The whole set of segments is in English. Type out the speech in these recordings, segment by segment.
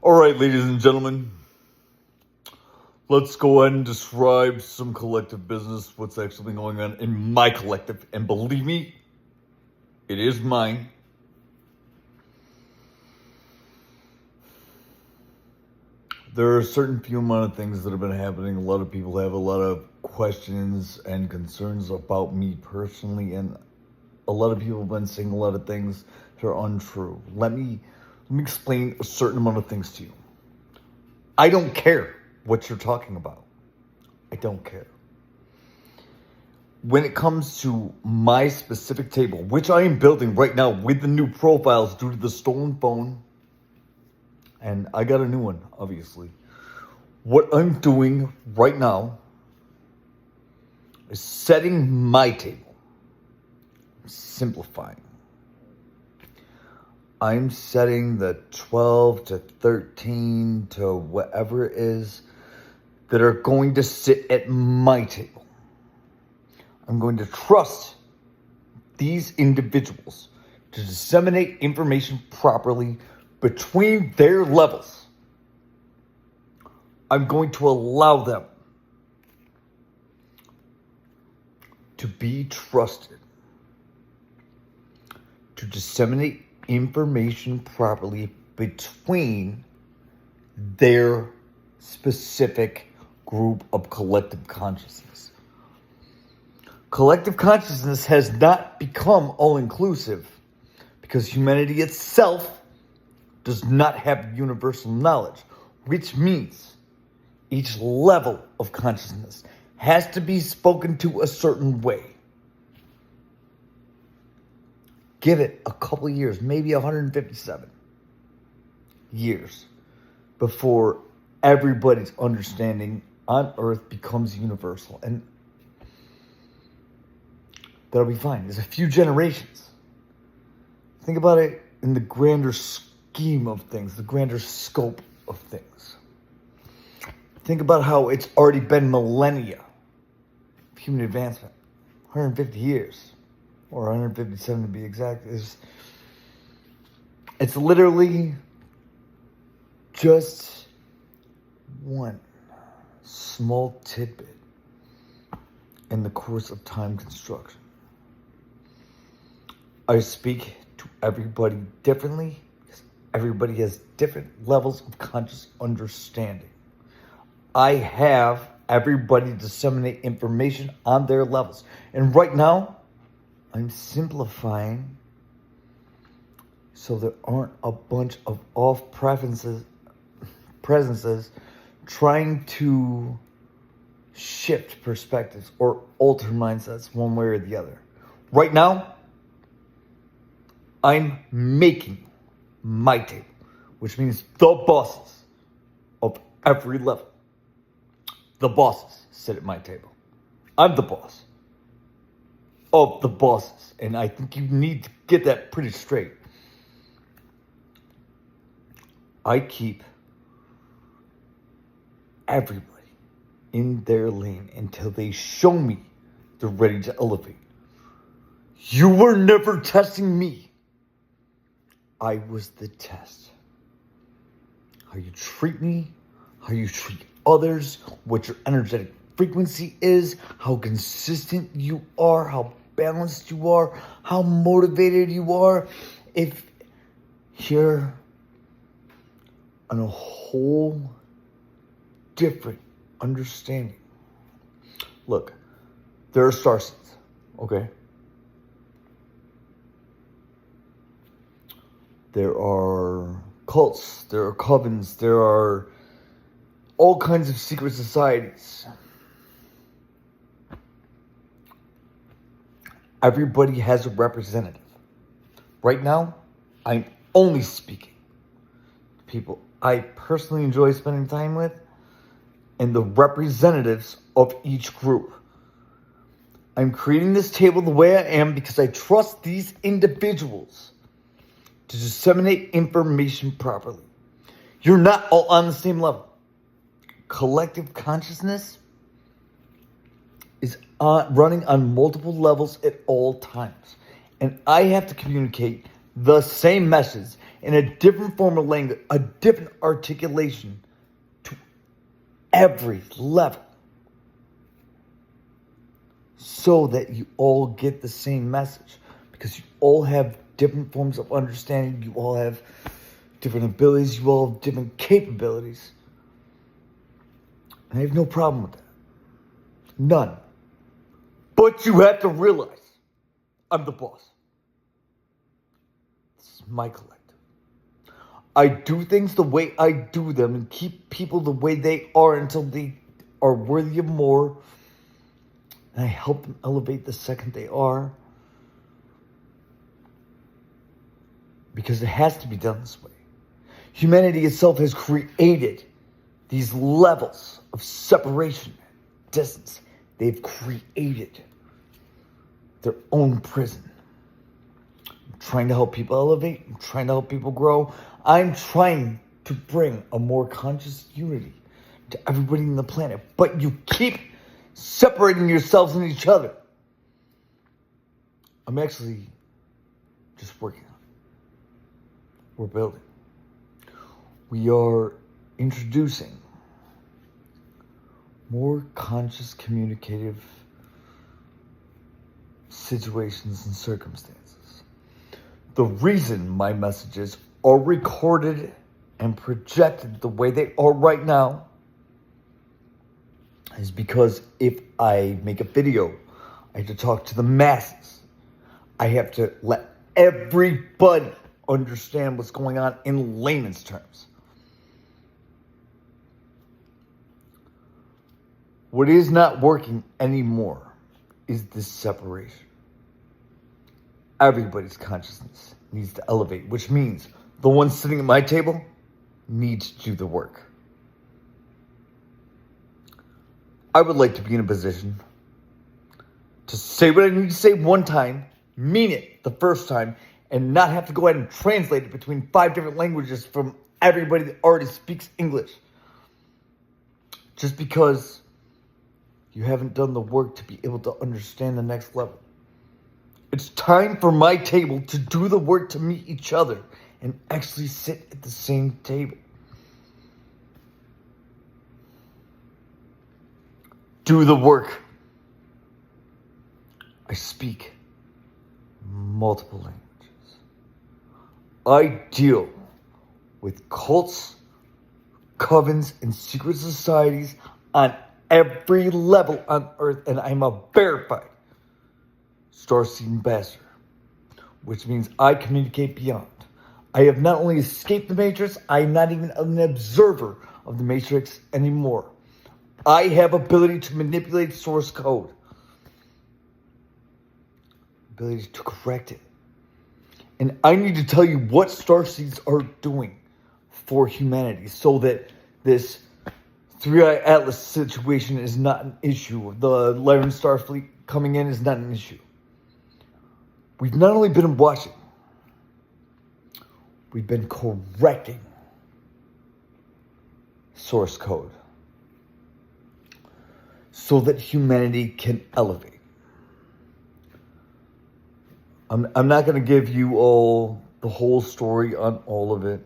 All right, ladies and gentlemen, let's go ahead and describe some collective business, what's actually been going on in my collective. And believe me, it is mine. There are a certain few amount of things that have been happening. A lot of people have a lot of questions and concerns about me personally, and a lot of people have been saying a lot of things that are untrue. Let me explain a certain amount of things to you. I don't care what you're talking about. I don't care. When it comes to my specific table, which I am building right now with the new profiles due to the stolen phone, and I got a new one, obviously. What I'm doing right now is setting my table. Simplifying. I'm setting the 12 to 13 to whatever it is that are going to sit at my table. I'm going to trust these individuals to disseminate information properly between their levels. I'm going to allow them to be trusted to disseminate information properly between their specific group of collective consciousness. Collective consciousness has not become all-inclusive because humanity itself does not have universal knowledge, which means each level of consciousness has to be spoken to a certain way. Give it a couple of years, maybe 157 years, before everybody's understanding on Earth becomes universal. And that'll be fine. There's a few generations. Think about it in the grander scheme of things, the grander scope of things. Think about how it's already been millennia of human advancement. 150 years, or 157 to be exact. It's literally just one small tidbit in the course of time construction. I speak to everybody differently because everybody has different levels of conscious understanding. I have everybody disseminate information on their levels. And right now, I'm simplifying so there aren't a bunch of off presences trying to shift perspectives or alter mindsets one way or the other. Right now, I'm making my table, which means the bosses of every level. The bosses sit at my table. I'm the boss of the bosses, and I think you need to get that pretty straight. I keep everybody in their lane until they show me they're ready to elevate. You were never testing me. I was the test. How you treat me, how you treat others, what your energetic frequency is, how consistent you are, how balanced you are, how motivated you are. If you're on a whole different understanding. Look, there are star seeds, okay? There are cults, there are covens, there are all kinds of secret societies. Everybody has a representative. Right now, I'm only speaking to people I personally enjoy spending time with and the representatives of each group. I'm creating this table the way I am because I trust these individuals to disseminate information properly. You're not all on the same level. Collective consciousness is running on multiple levels at all times. And I have to communicate the same message in a different form of language, a different articulation to every level, so that you all get the same message, because you all have different forms of understanding, you all have different abilities, you all have different capabilities. And I have no problem with that. None. But you have to realize, I'm the boss. This is my collective. I do things the way I do them and keep people the way they are until they are worthy of more. And I help them elevate the second they are. Because it has to be done this way. Humanity itself has created these levels of separation, distance. They've created their own prison. I'm trying to help people elevate. I'm trying to help people grow. I'm trying to bring a more conscious unity to everybody on the planet. But you keep separating yourselves and each other. I'm actually just working on it. We're building. We are introducing more conscious communicative situations and circumstances. The reason my messages are recorded and projected the way they are right now is because if I make a video, I have to talk to the masses. I have to let everybody understand what's going on in layman's terms. What is not working anymore is this separation. Everybody's consciousness needs to elevate, which means the one sitting at my table needs to do the work. I would like to be in a position to say what I need to say one time, mean it the first time, and not have to go ahead and translate it between 5 different languages from everybody that already speaks English. Just because you haven't done the work to be able to understand the next level. It's time for my table to do the work to meet each other and actually sit at the same table. Do the work. I speak multiple languages. I deal with cults, covens, and secret societies on every level on Earth, and I'm a verified Starseed Ambassador, which means I communicate beyond. I have not only escaped the Matrix, I am not even an observer of the Matrix anymore. I have ability to manipulate source code. Ability to correct it. And I need to tell you what Starseeds are doing for humanity so that this Three-Eye Atlas situation is not an issue. The Lyran Starfleet coming in is not an issue. We've not only been watching, we've been correcting source code so that humanity can elevate. I'm not going to give you all the whole story on all of it.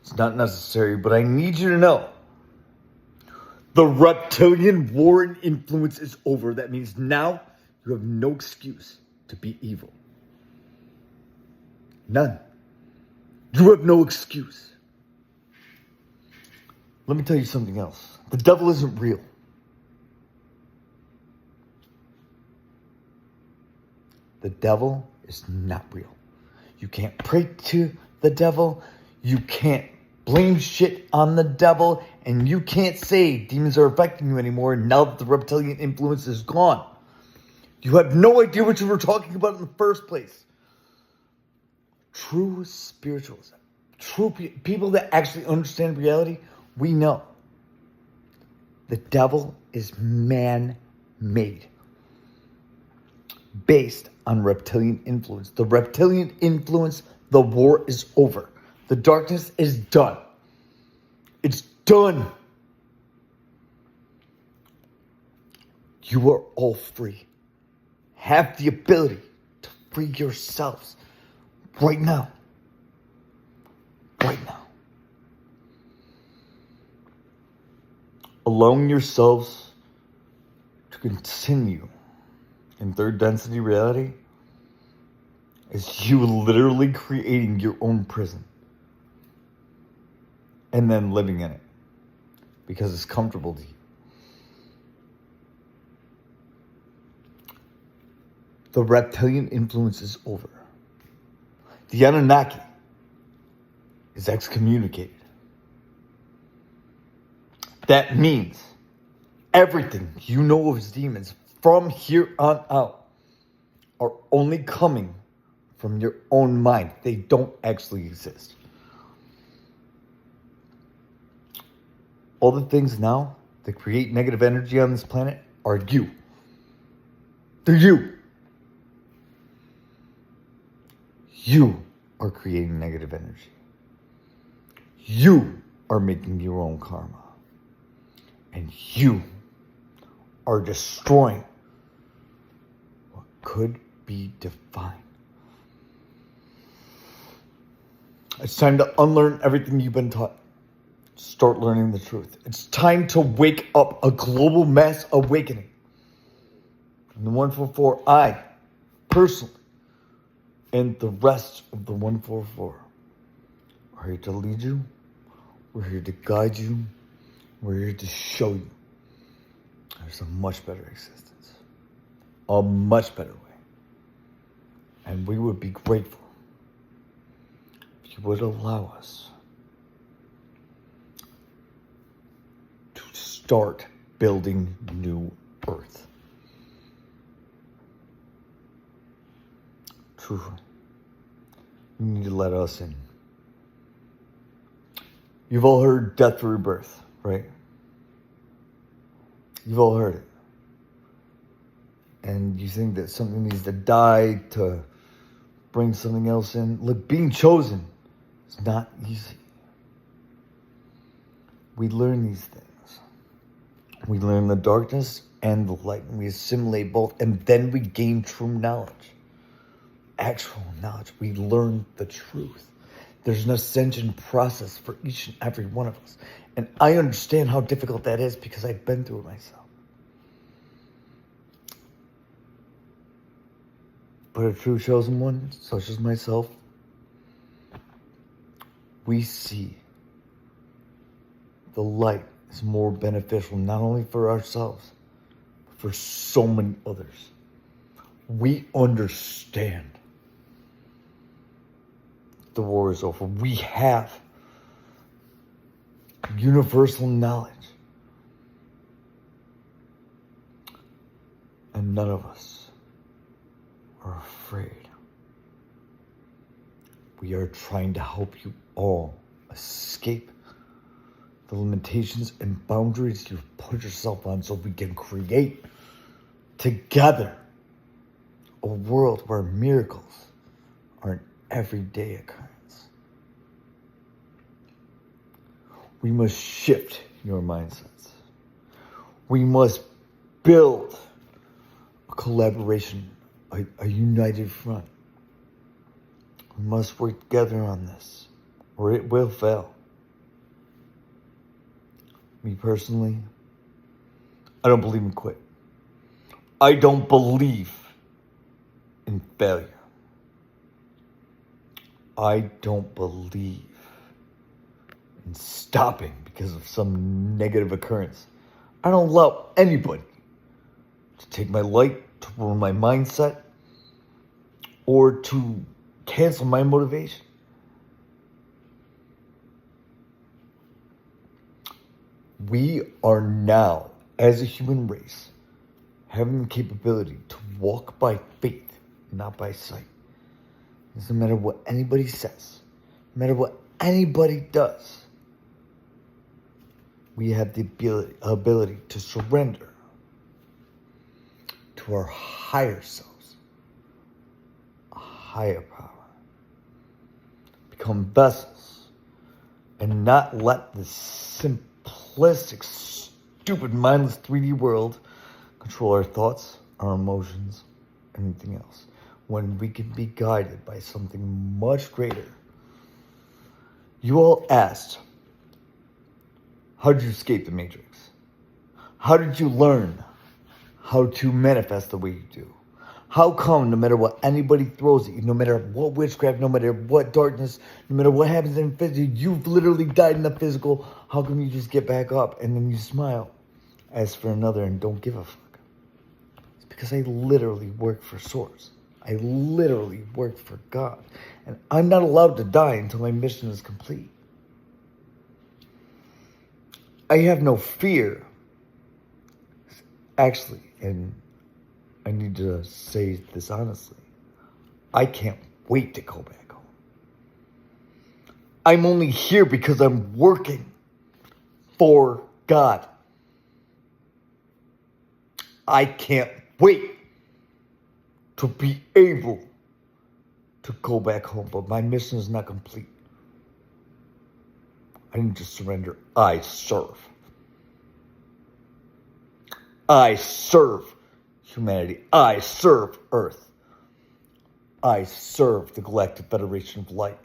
It's not necessary, but I need you to know the reptilian war and influence is over. That means now you have no excuse to be evil. None. You have no excuse. Let me tell you something else. The devil isn't real. The devil is not real. You can't pray to the devil. You can't blame shit on the devil. And you can't say demons are affecting you anymore now that the reptilian influence is gone. You have no idea what you were talking about in the first place. True spiritualism, true people that actually understand reality, we know the devil is man-made, based on reptilian influence. The reptilian influence, the war is over. The darkness is done. It's done. You are all free. Have the ability to free yourselves right now. right now. Allowing yourselves to continue in third density reality is you literally creating your own prison and then living in it because it's comfortable to you. The reptilian influence is over. The Anunnaki is excommunicated. That means everything you know of as demons from here on out are only coming from your own mind. They don't actually exist. All the things now that create negative energy on this planet are you. They're you. You are creating negative energy. You are making your own karma. And you are destroying what could be divine. It's time to unlearn everything you've been taught. Start learning the truth. It's time to wake up, a global mass awakening. From the 144, I, personally, and the rest of the 144 are here to lead you. We're here to guide you. We're here to show you there's a much better existence. A much better way. And we would be grateful if you would allow us to start building new Earth. Truthfully, you need to let us in. You've all heard death to rebirth, right? You've all heard it. And you think that something needs to die to bring something else in. Look, being chosen is not easy. We learn these things. We learn the darkness and the light, and we assimilate both, and then we gain true knowledge. Actual knowledge. We learn the truth. There's an ascension process for each and every one of us. And I understand how difficult that is because I've been through it myself. But a true chosen one, such as myself, we see the light is more beneficial not only for ourselves, but for so many others. We understand the war is over. We have universal knowledge. And none of us are afraid. We are trying to help you all escape the limitations and boundaries you've put yourself on so we can create together a world where miracles are an everyday occurrence. We must shift your mindsets. We must build a collaboration, a united front. We must work together on this, or it will fail. Me personally, I don't believe in quit. I don't believe in failure. I don't believe in stopping because of some negative occurrence. I don't allow anybody to take my light, to ruin my mindset, or to cancel my motivation. We are now, as a human race, having the capability to walk by faith, not by sight. It doesn't matter what anybody says, no matter what anybody does. We have the ability to surrender to our higher selves, a higher power. Become vessels and not let this simplistic, stupid, mindless 3D world control our thoughts, our emotions, anything else. When we can be guided by something much greater, You all asked, how did you escape the Matrix? How did you learn how to manifest the way you do? How come no matter what anybody throws at you, no matter what witchcraft, no matter what darkness, no matter what happens in physical, you've literally died in the physical, how come you just get back up and then you smile? Ask for another and don't give a fuck. It's because I literally work for Source. I literally work for God. And I'm not allowed to die until my mission is complete. I have no fear. Actually, and I need to say this honestly, I can't wait to go back home. I'm only here because I'm working for God. I can't wait to be able to go back home, but my mission is not complete. I didn't just surrender, I serve. I serve humanity. I serve Earth. I serve the Galactic Federation of Light.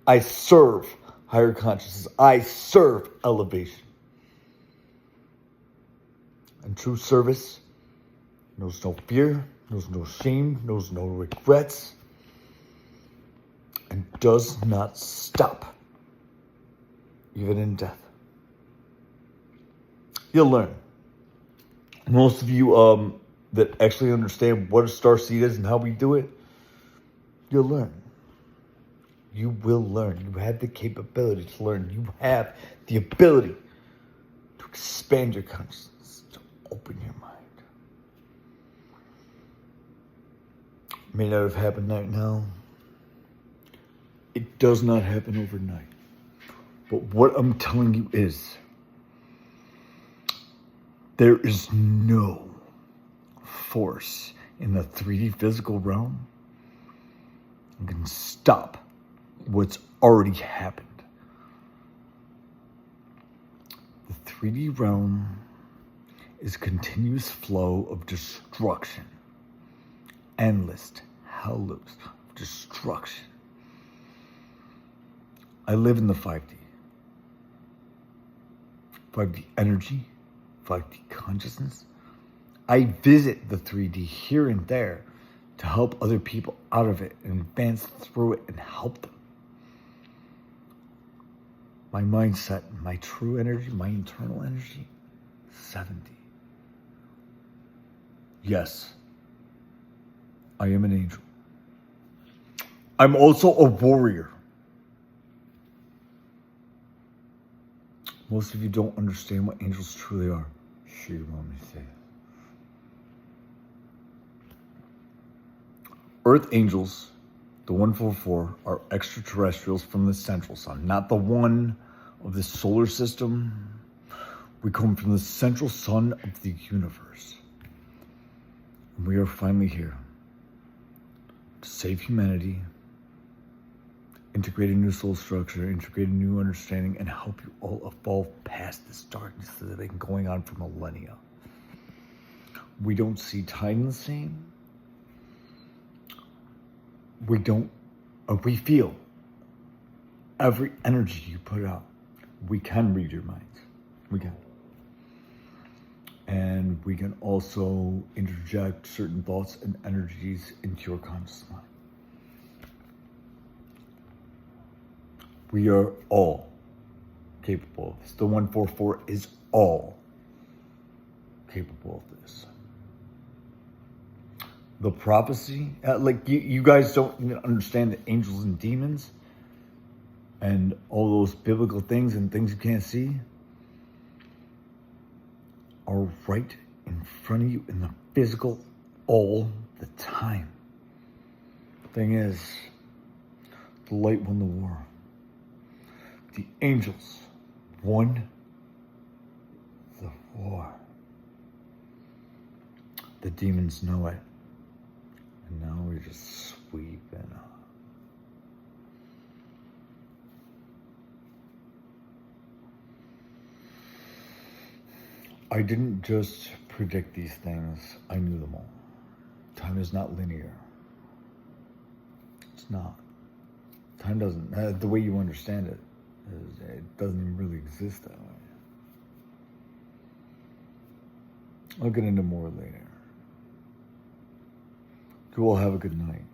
I serve higher consciousness. I serve elevation. And true service knows no fear, knows no shame, knows no regrets, and does not stop, even in death. You'll learn. Most of you that actually understand what a starseed is and how we do it, you'll learn. You will learn. You have the capability to learn. You have the ability to expand your consciousness, to open your mind. It may not have happened right now. It does not happen overnight. But what I'm telling you is, there is no force in the 3D physical realm that can stop what's already happened. The 3D realm is a continuous flow of destruction. Endless hell loops of destruction. I live in the 5D. 5D energy, 5D consciousness. I visit the 3D here and there to help other people out of it and advance through it and help them. My mindset, my true energy, my internal energy, 70. Yes, I am an angel. I'm also a warrior. Most of you don't understand what angels truly are. Sure, you want me to say it. Earth angels, the 144, are extraterrestrials from the central sun, not the one of the solar system. We come from the central sun of the universe. And we are finally here to save humanity, integrate a new soul structure, integrate a new understanding, and help you all evolve past this darkness that has been going on for millennia. We don't see time the same. We feel every energy you put out. We can read your minds. We can. And we can also interject certain thoughts and energies into your conscious mind. We are all capable of this. The 144 is all capable of this. The prophecy, you guys don't even understand the angels and demons and all those biblical things and things you can't see are right in front of you in the physical all the time. The thing is, the light won the war. The angels won the war. The demons know it. And now we're just sweeping up. I didn't just predict these things. I knew them all. Time is not linear. It's not. Time doesn't, the way you understand it, It doesn't really exist that way. I'll get into more later. You all have a good night.